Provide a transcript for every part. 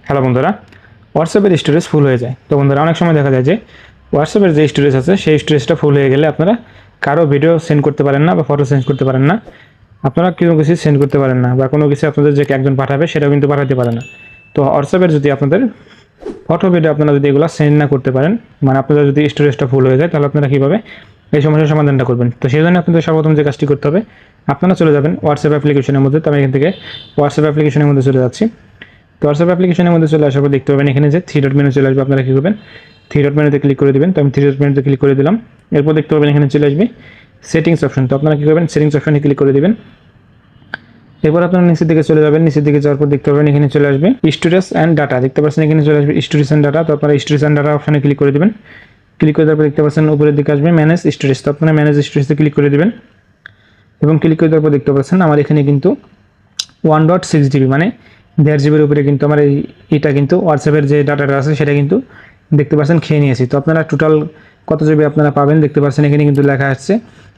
Hello বন্ধুরা, হোয়াটসঅ্যাপের storage full হয়ে যায়। তো বন্ধুরা, অনেক সময় দেখা যায় যে হোয়াটসঅ্যাপের যে স্টোরেজ আছে সেই স্টোরেজটা ফুল হয়ে গেলে আপনারা কারো ভিডিও সেন্ড করতে পারেন না বা ফটো সেন্ড করতে পারেন না, আপনারা কোনো কিছু সেন্ড করতে পারেন না বা কোনো কিছু আপনাদের যে একজন পাঠাবে সেটাও কিন্তু পাঠাতে পারে না। তো হোয়াটসঅ্যাপের যদি আপনাদের ফটো ভিডিও আপনারা যদি এগুলো সেন্ড না করতে পারেন, মানে আপনাদের যদি স্টোরেজটা ফুল হয়ে যায়, তাহলে আপনারা কীভাবে এই সমস্যার সমাধানটা করবেন? তো সেই জন্য আপনাদের সর্বপ্রথম যে কাজটি করতে হবে, আপনারা চলে যাবেন হোয়াটসঅ্যাপ অ্যাপ্লিকেশনের মধ্যে। তো আমি এখান থেকে হোয়াটসঅ্যাপ অ্যাপ্লিকেশনের মধ্যে চলে যাচ্ছি। তো হোয়াটসঅ্যাপ অ্যাপ্লিকেশনের মধ্যে চলে আসার পর দেখতে পাবেন এখানে যে থ্রি ডট মেনু চলে আসবে। আপনারা কী করবেন, থ্রি ডট মেনুতে ক্লিক করে দেবেন। তো আমি থ্রি ডট মেনুতে ক্লিক করে দিলাম। এরপর দেখতে পাবেন এখানে চলে আসবে সেটিংস অপশন। তো আপনারা কী করবেন, সেটিংস অপশনে ক্লিক করে দেবেন। এরপর আপনারা নিচের দিকে চলে যাবেন। নিচের দিকে যাওয়ার পর দেখতে পাবেন এখানে চলে আসবে স্টোরেজ অ্যান্ড ডাটা। দেখতে পাচ্ছেন এখানে চলে আসবে স্টোরেজ অ্যান্ড ডাটা। তো আপনারা স্টোরেজ অ্যান্ড ডাটা অপশনে ক্লিক করে দেবেন। ক্লিক করে দেওয়ার পর দেখতে পাচ্ছেন উপরের দিকে আসবে ম্যানেজ স্টোরেজ। তো আপনারা ম্যানেজ স্টোরেজে ক্লিক করে দেবেন এবং ক্লিক করে দেওয়ার পর দেখতে পাচ্ছেন আমার এখানে কিন্তু 1.6 জিবি, মানে 1.5 জিবির উপরে কিন্তু আমার এটা কিন্তু হোয়াটসঅ্যাপের যে ডাটাটা আছে সেটা কিন্তু দেখতে পাচ্ছেন খেয়ে নিয়েছি। তো আপনারা টোটাল কত জিবি আপনারা পাবেন দেখতে পাচ্ছেন এখানে কিন্তু লেখা আসছে।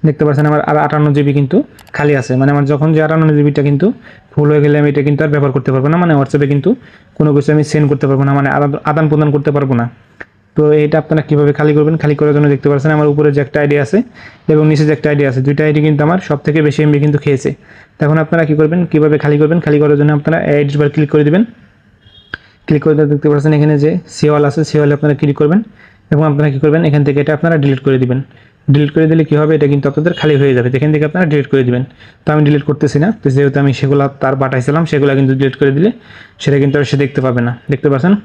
দেখতে পাচ্ছেন আমার আর 58 জিবি কিন্তু খালি আছে, মানে আমার যখন যে 58 জিবিটা কিন্তু ফুল হয়ে গেলে আমি এটা কিন্তু আর ব্যবহার করতে পারবো না, মানে হোয়াটসঅ্যাপে কিন্তু কোনো কিছু আমি সেন্ড করতে পারবো না, মানে আদান প্রদান করতে পারবো না। তো এটা আপনারা কীভাবে খালি করবেন, খালি করার জন্য দেখতে পাচ্ছেন আমার উপরে যে একটা আইডি আছে এবং নিচে যে একটা আইডি আছে, দুইটা আইডি কিন্তু আমার সব থেকে বেশি এমবি কিন্তু খেয়েছে। তখন আপনারা কী করবেন, কীভাবে খালি করবেন, খালি করার জন্য আপনারা আইডির বার ক্লিক করে দেবেন। ক্লিক করে দেখতে পাচ্ছেন এখানে যে সেওয়াল আছে, সেওয়ালে আপনারা ক্লিক করবেন এবং আপনারা কী করবেন, এখান থেকে এটা আপনারা ডিলিট করে দিবেন। ডিলিট করে দিলে কী হবে, এটা কিন্তু আপনাদের খালি হয়ে যাবে। এখান থেকে আপনারা ডিলিট করে দিবেন। তো আমি ডিলিট করতেছি না, তো যেহেতু আমি সেগুলো তার পাঠাইছিলাম সেগুলো কিন্তু ডিলিট করে দিলে সেটা কিন্তু আর সে দেখতে পাবে না। দেখতে পাচ্ছেন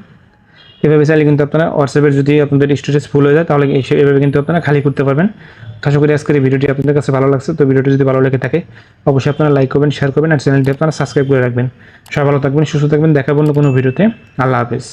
এভাবে চাইলে কিন্তু আপনারা হোয়াটসঅ্যাপের যদি আপনাদের স্টোরেজ ফুল হয়ে যায় তাহলে এভাবে কিন্তু আপনারা খালি করতে পারবেন। আশা করি আজকের এই ভিডিওটি আপনাদের কাছে ভালো লাগছে। তো ভিডিওটি যদি ভালো লেগে থাকে অবশ্যই আপনারা লাইক করবেন, শেয়ার করবেন আর চ্যানেলটি আপনারা সাবস্ক্রাইব করে রাখবেন। সবাই ভালো থাকবেন, সুস্থ থাকবেন। দেখা অন্য কোনো ভিডিওতে। আল্লাহ হাফেজ।